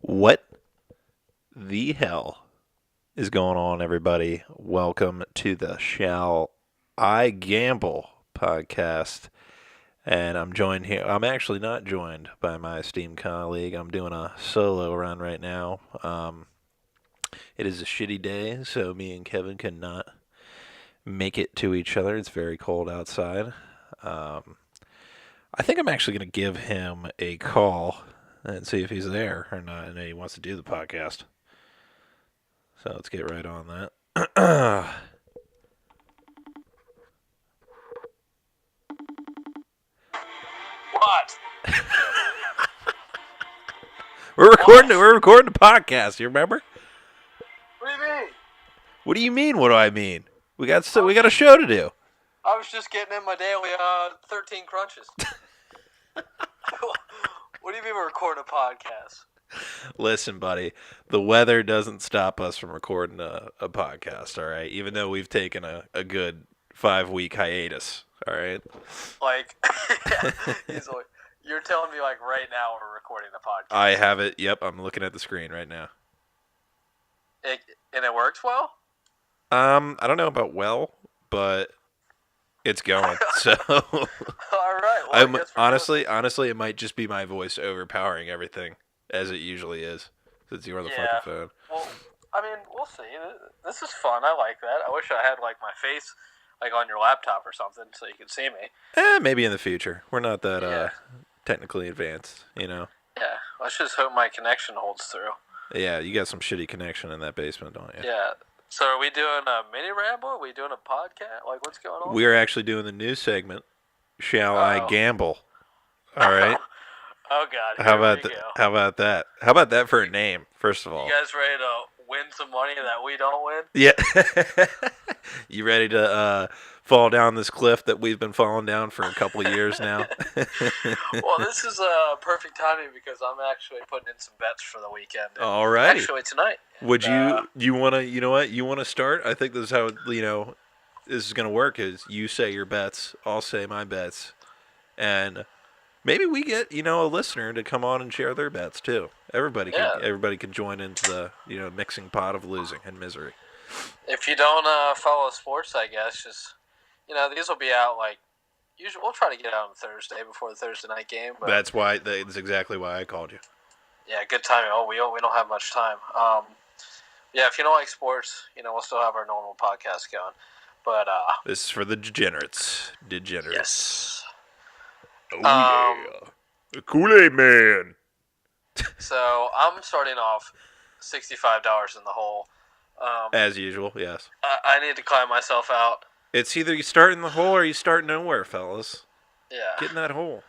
What the hell is going on, everybody? Welcome to the Shall I Gamble podcast. And I'm joined here. I'm actually not joined by my esteemed colleague. I'm doing a solo run right now. It is a shitty day, so me and Kevin cannot make it to each other. It's very cold outside. Um, I think I'm actually going to give him a call and see if he's there or not. I know he wants to do the podcast. So let's get right on that. What? We're recording the podcast. You remember? What do you mean? What do you mean? What do I mean? We got a show to do. I was just getting in my daily 13 crunches. What do you mean we're recording a podcast? Listen, buddy, the weather doesn't stop us from recording a podcast. All right, even though we've taken a good 5-week hiatus. All right. Like, easily. You're telling me like right now we're recording the podcast. I have it. Yep, I'm looking at the screen right now. And it works well? I don't know about well, but it's going. So All right. Well, honestly, it might just be my voice overpowering everything as it usually is, since you're on the fucking phone. Well, I mean, we'll see. This is fun. I like that. I wish I had like my face like on your laptop or something so you could see me. Maybe in the future. We're not that technically advanced, you know. Yeah. Let's just hope my connection holds through. Yeah, you got some shitty connection in that basement, don't you? Yeah. So are we doing a mini ramble? Are we doing a podcast? Like, what's going on? We are actually doing the new segment, Shall I Gamble? All right. Oh, God. How about that? How about that for a name, first of all? You guys ready to win some money that we don't win? Yeah. You ready to fall down this cliff that we've been falling down for a couple of years now? Well, this is perfect timing because I'm actually putting in some bets for the weekend. All right. Actually, tonight. Would you want to, you know what, you want to start? I think this is how, this is going to work is you say your bets, I'll say my bets, and maybe we get, a listener to come on and share their bets too. Everybody can join into the, mixing pot of losing and misery. If you don't follow sports, I guess, just, these will be out like, usually we'll try to get out on Thursday before the Thursday night game. But That's exactly why I called you. Yeah, good timing. Oh, we don't have much time. Yeah, if you don't like sports, we'll still have our normal podcast going. But this is for the degenerates. Yes. Oh yeah, the Kool-Aid Man. So I'm starting off $65 in the hole. As usual, yes. I need to climb myself out. It's either you start in the hole or you start nowhere, fellas. Yeah. Get in that hole.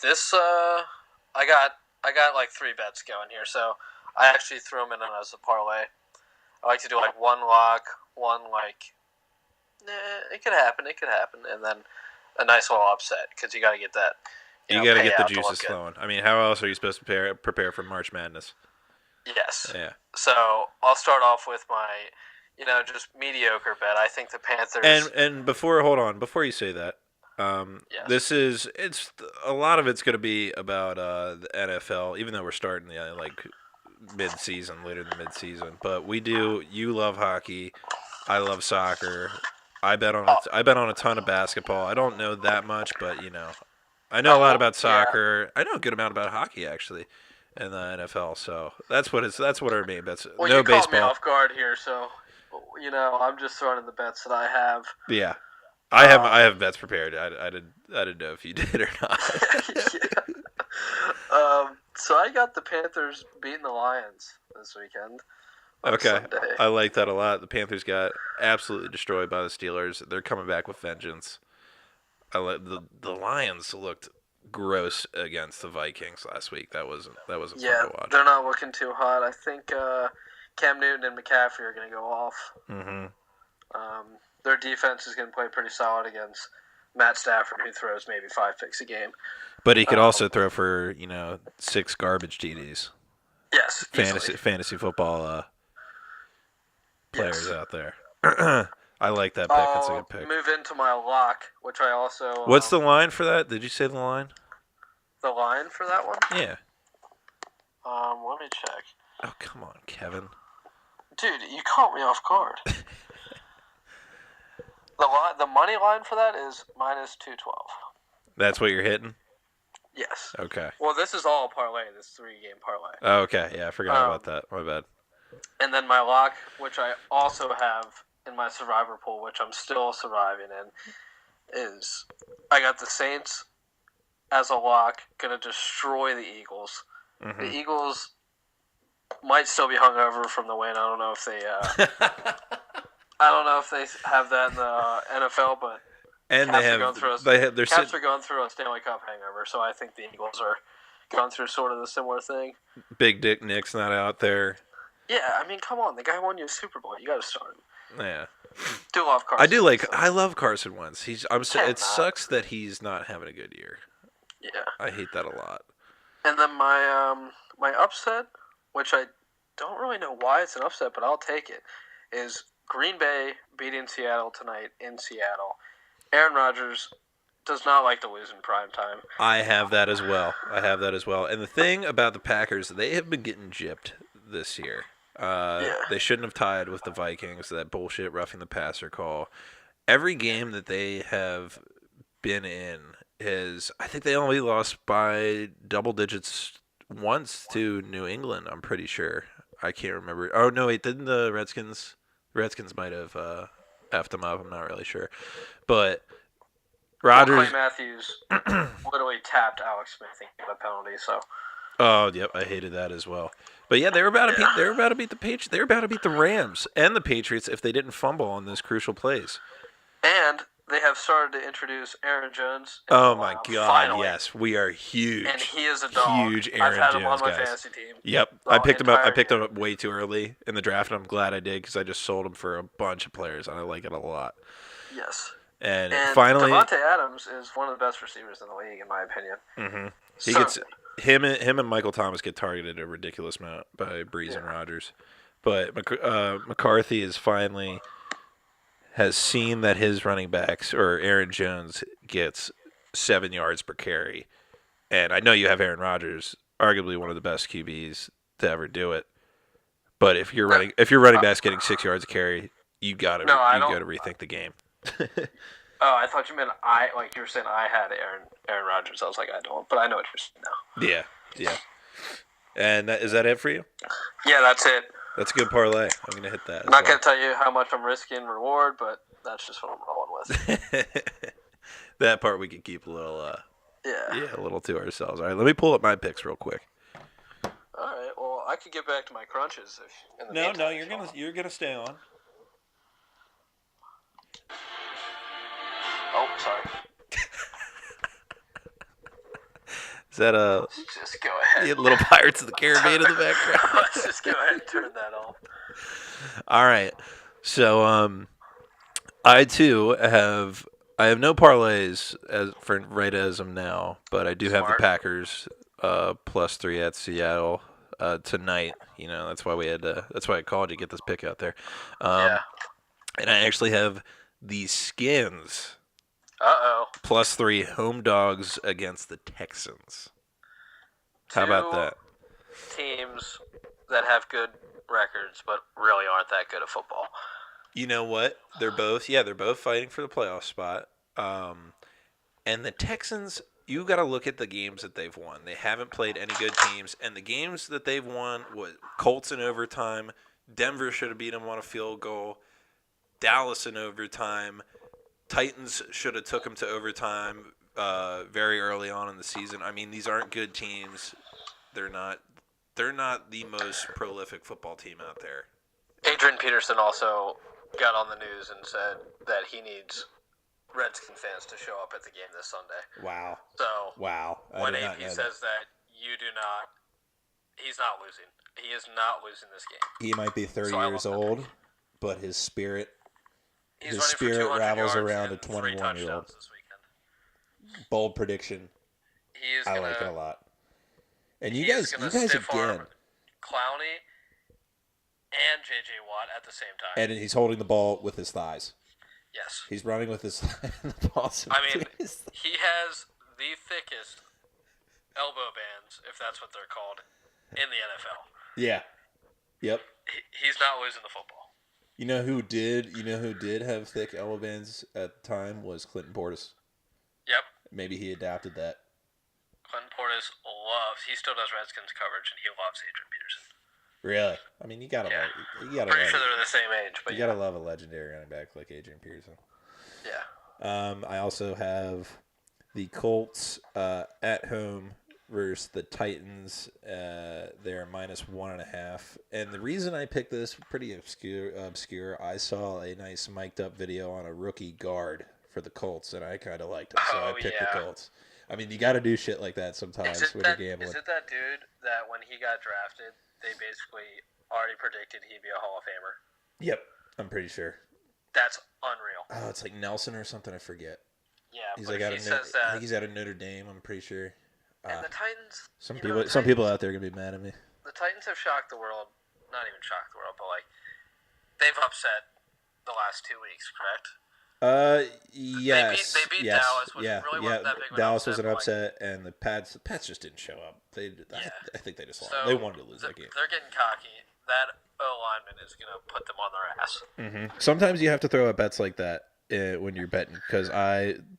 This I got like 3 bets going here, so I actually threw them in as a parlay. I like to do like one lock, one like, it could happen, and then a nice little upset because you got to get that. You got to get the juices flowing. I mean, how else are you supposed to prepare for March Madness? Yes. Yeah. So I'll start off with my, just mediocre bet. I think the Panthers. And before you say that, yes. It's a lot of it's going to be about the NFL, even though we're starting the later in the mid-season. But you love hockey, I love soccer. I bet on a ton of basketball. I don't know that much, but I know a lot about soccer. Yeah. I know a good amount about hockey actually, in the NFL. So that's what our main bets. Well, no you baseball. caught me off guard here, so I'm just throwing in the bets that I have. Yeah. I have bets prepared. I didn't know if you did or not. So I got the Panthers beating the Lions this weekend. Okay, Sunday. I like that a lot. The Panthers got absolutely destroyed by the Steelers. They're coming back with vengeance. I like the Lions looked gross against the Vikings last week. That wasn't fun to watch. They're not looking too hot. I think Cam Newton and McCaffrey are going to go off. Mm-hmm. Their defense is going to play pretty solid against Matt Stafford, who throws maybe 5 picks a game. But he could also throw for 6 garbage TDs. Yes, fantasy football players out there. I like that pick. That's a good pick. Move into my lock, which I also. What's the line for that? Did you say the line? The line for that one? Yeah. Let me check. Oh, come on, Kevin. Dude, you caught me off guard. The money line for that is minus 212. That's what you're hitting? Yes. Okay. Well, this is all parlay. This 3-game parlay. Oh, okay. Yeah, I forgot about that. My bad. And then my lock, which I also have in my survivor pool, which I'm still surviving in, is I got the Saints as a lock, gonna destroy the Eagles. Mm-hmm. The Eagles might still be hungover from the win. I don't know if they. I don't know if they have that in the NFL, but and Caps they have they're Caps are going through a Stanley Cup hangover, so I think the Eagles are going through sort of the similar thing. Big Dick Nick's not out there. Yeah, I mean, come on, the guy won you a Super Bowl. You got to start him. Yeah. Do love Carson. I do like. I love Carson Wentz. It sucks that he's not having a good year. Yeah. I hate that a lot. And then my upset, which I don't really know why it's an upset, but I'll take it, is Green Bay beating Seattle tonight in Seattle. Aaron Rodgers does not like to lose in prime time. I have that as well. And the thing about the Packers, they have been getting gypped this year. They shouldn't have tied with the Vikings, that bullshit roughing the passer call. Every game that they have been in I think they only lost by double digits once to New England, I'm pretty sure. I can't remember. Oh, no, wait, didn't the Redskins might have effed them up, I'm not really sure. But Rodgers... Clay Matthews literally tapped Alex Smith and gave a penalty, so... Oh, yep, I hated that as well. But yeah, they were about to beat the Patriots. They were about to beat the Rams and the Patriots if they didn't fumble on those crucial plays. And they have started to introduce Aaron Jones. Oh my God! Finally. Yes, we are huge. And he is a dog. Huge Aaron Jones I've had him on my guys. fantasy team. Yep, I picked him up. I picked him up way too early in the draft, and I'm glad I did because I just sold him for a bunch of players, and I like it a lot. Yes. And finally, Devontae Adams is one of the best receivers in the league, in my opinion. Mm-hmm. He gets him and Michael Thomas get targeted a ridiculous amount by Breeze and Rodgers, but McCarthy is finally has seen that his running backs or Aaron Jones gets 7 yards per carry, and I know you have Aaron Rodgers, arguably one of the best QBs to ever do it, but if your running back's getting 6 yards a carry, you gotta rethink the game. Oh, I thought you meant you were saying I had Aaron Rodgers. I was like, I don't, but I know what you're saying now. Yeah. And is that it for you? Yeah, that's it. That's a good parlay. I'm gonna hit that. I'm not gonna tell you how much I'm risking reward, but that's just what I'm rolling with. That part we can keep a little, a little to ourselves. All right, let me pull up my picks real quick. All right. Well, I could get back to my crunches if. In the no, meantime, you're gonna stay on. Oh, sorry. Is that Let's just go ahead. Little Pirates of the Caribbean in the background? Let's just go ahead and turn that off. All right. So I too have no parlays as of now, but I do have the Packers +3 at Seattle tonight. You know, that's why I called you to get this pick out there. And I actually have the Skins. +3 home dogs against the Texans. How about that? Teams that have good records, but really aren't that good at football. You know what? They're both fighting for the playoff spot. And the Texans, you got to look at the games that they've won. They haven't played any good teams, and the games that they've won was Colts in overtime. Denver should have beat them on a field goal. Dallas in overtime. Titans should have took them to overtime very early on in the season. I mean, these aren't good teams. They're not the most prolific football team out there. Adrian Peterson also got on the news and said that he needs Redskin fans to show up at the game this Sunday. Wow. So when AP that says that, he's not losing. He is not losing this game. He might be 30 years old, but his spirit ravels around a 21-year-old. Bold prediction. I like it a lot. And you guys again. Clowney and J.J. Watt at the same time. And he's holding the ball with his thighs. Yes. He's running with his thighs. He has the thickest elbow bands, if that's what they're called, in the NFL. Yeah. Yep. He's not losing the football. You know who did? You know who did have thick elbow bands at the time was Clinton Portis. Yep. Maybe he adapted that. Clinton Portis he still does Redskins coverage, and he loves Adrian Peterson. Really? I mean, you gotta Yeah. Pretty sure they're the same age, but you gotta love a legendary running back like Adrian Peterson. Yeah. I also have the Colts at home versus the Titans. They're -1.5, and the reason I picked this pretty obscure. I saw a nice mic'd up video on a rookie guard for the Colts, and I kind of liked it, so I picked the Colts. I mean, you got to do shit like that sometimes when you're gambling. Is it that dude that when he got drafted, they basically already predicted he'd be a Hall of Famer? Yep, I'm pretty sure. That's unreal. Oh, it's like Nelson or something. I forget. Yeah, he's but like he says that. I think he's out of Notre Dame. I'm pretty sure. And the Titans. Some people out there are gonna be mad at me. The Titans have shocked the world. Not even shocked the world, but like they've upset the last 2 weeks. Correct. Yes. They beat Dallas, which really wasn't that big of an Dallas upset. was an upset, and the Pats just didn't show up. I think they just lost. So they wanted to lose that game. They're getting cocky. That O-lineman is going to put them on their ass. Mm-hmm. Sometimes you have to throw out bets like that when you're betting, because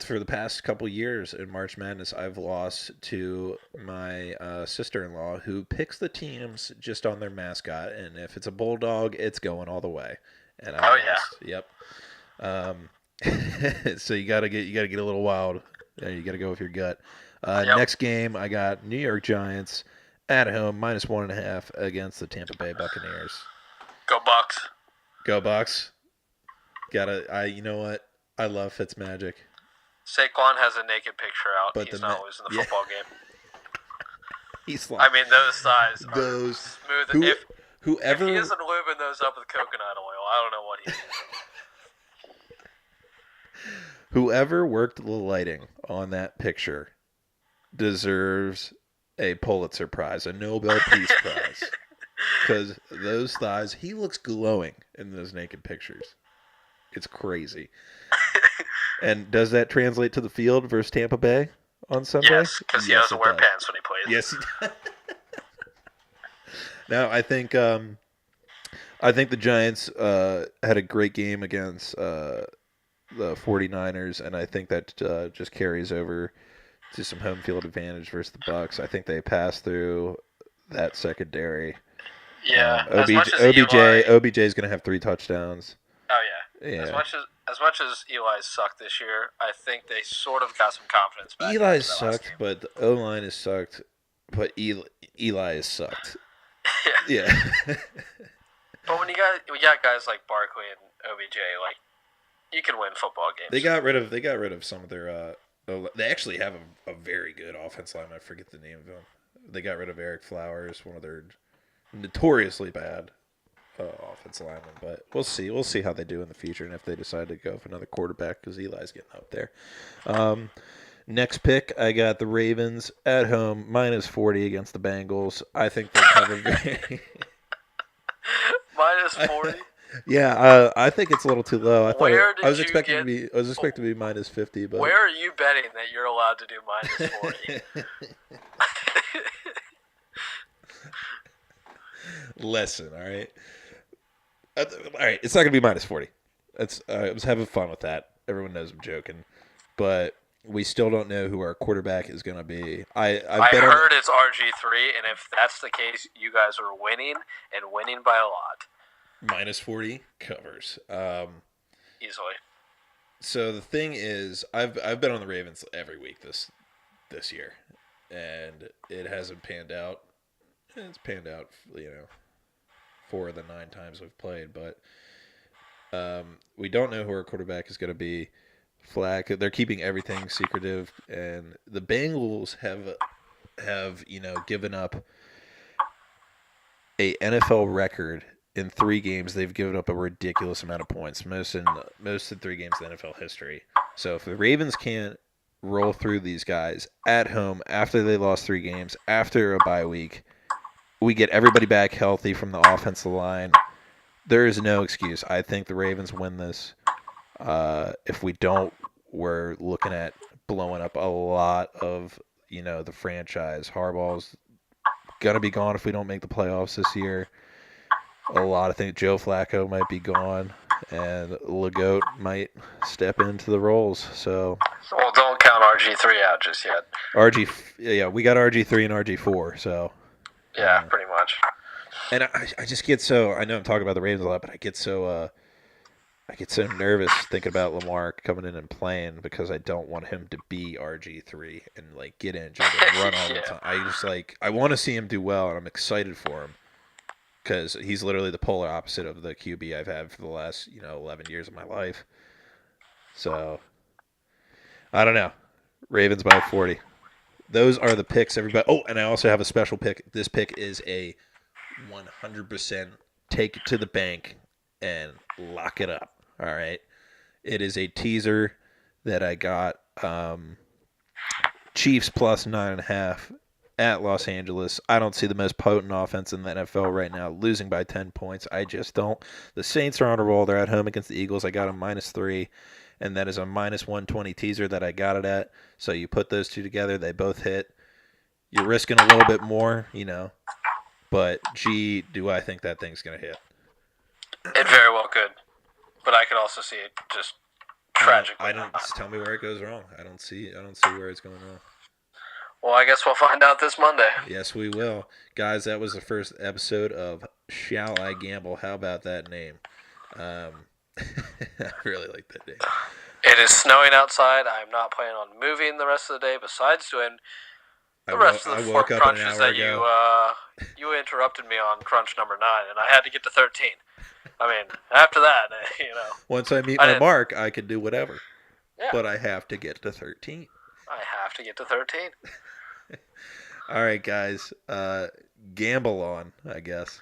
for the past couple years in March Madness, I've lost to my sister-in-law, who picks the teams just on their mascot, and if it's a bulldog, it's going all the way. And I lost. Yep. So you gotta get a little wild. You gotta go with your gut. Next game, I got New York Giants at home -1.5 against the Tampa Bay Buccaneers. Go Bucks. Go Bucks. You know what? I love Fitzmagic. Saquon has a naked picture out. But he's not losing the football game. He's I mean, those thighs are smooth. Whoever if he isn't lubing those up with coconut oil, I don't know what he's using. Whoever worked the lighting on that picture deserves a Pulitzer Prize, a Nobel Peace Prize. Because those thighs, he looks glowing in those naked pictures. It's crazy. And does that translate to the field versus Tampa Bay on Sunday? Yes, because he doesn't wear pants when he plays. Yes, he does. Now, I think the Giants had a great game against the 49ers, and I think that just carries over to some home field advantage versus the Bucks. I think they passed through that secondary. Yeah, OBJ is going to have 3 touchdowns. Oh yeah. As much as Eli's sucked this year, I think they sort of got some confidence back. Eli's sucked, but the O-line has sucked. But Eli has sucked. Yeah. But when you got guys like Barkley and OBJ, like you can win football games. They got rid of some of their. They actually have a very good offense line. I forget the name of him. They got rid of Eric Flowers, one of their notoriously bad offensive linemen. But we'll see. We'll see how they do in the future, and if they decide to go for another quarterback, because Eli's getting up there. Next pick, I got the Ravens at home -40 against the Bengals. I think they'll cover. -40. Yeah, I think it's a little too low. I was expecting to be -50, but where are you betting that you're allowed to do -40? Listen, all right. It's not gonna be -40. I was having fun with that. Everyone knows I'm joking, but we still don't know who our quarterback is gonna be. I heard it's RG3, and if that's the case, you guys are winning and winning by a lot. -40 covers. Easily. So the thing is, I've been on the Ravens every week this year, and it hasn't panned out. It's panned out, 4 of the 9 times we've played, but we don't know who our quarterback is going to be. Flack, they're keeping everything secretive, and the Bengals have given up a NFL record. In 3 games, they've given up a ridiculous amount of points, most in 3 games in NFL history. So if the Ravens can't roll through these guys at home after they lost 3 games, after a bye week, we get everybody back healthy from the offensive line, there is no excuse. I think the Ravens win this. If we don't, we're looking at blowing up a lot of, the franchise. Harbaugh's gonna be gone if we don't make the playoffs this year. I think Joe Flacco might be gone, and Legoat might step into the roles. So Well, don't count RG3 out just yet. yeah, we got RG3 and RG4. So Yeah, pretty much. and I just get so I know I'm talking about the Ravens a lot, but I get so nervous thinking about Lamar coming in and playing because I don't want him to be RG3 and like get injured and run all the time. I want to see him do well, and I'm excited for him because he's literally the polar opposite of the QB I've had for the last 11 years of my life. So I don't know. Ravens by 40. Those are the picks, everybody. Oh, and I also have a special pick. This pick is a 100% take it to the bank and lock it up. All right. It is a teaser that I got. Chiefs plus 9.5 at Los Angeles. I don't see the most potent offense in the NFL right now losing by 10 points. I just don't. The Saints are on a roll. They're at home against the Eagles. I got them -3, and that is a -120 teaser that I got it at. So you put those two together, they both hit. You're risking a little bit more, but gee, do I think that thing's going to hit. It very well could, but I could also see it just tragically. I don't tell me where it goes wrong. I don't see where it's going wrong. Well, I guess we'll find out this Monday. Yes, we will. Guys, that was the first episode of Shall I Gamble? How about that name? I really like that name. It is snowing outside. I'm not planning on moving the rest of the day besides doing the rest of the 4 crunches that you interrupted me on crunch number 9, and I had to get to 13. I mean, after that, Once I meet my mark, I can do whatever. Yeah. But I have to get to 13. I have to get to 13. All right, guys. Gamble on, I guess.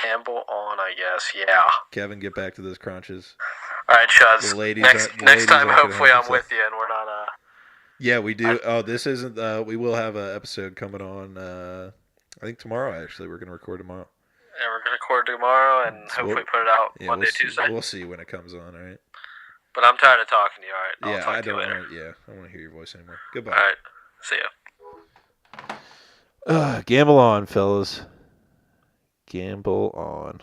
Gamble on, I guess. Yeah. Kevin, get back to those crunches. All right, Chuz. Next time, hopefully, I'm with you, and we're not. Yeah, we do. This isn't. We will have an episode coming on. I think tomorrow. Actually, we're gonna record tomorrow. Yeah, we're gonna record tomorrow, and hopefully put it out Monday, Tuesday. We'll see when it comes on. All right. But I'm tired of talking to you. All right. I don't want to hear your voice anymore. Goodbye. All right. See ya. Gamble on, fellas. Gamble on.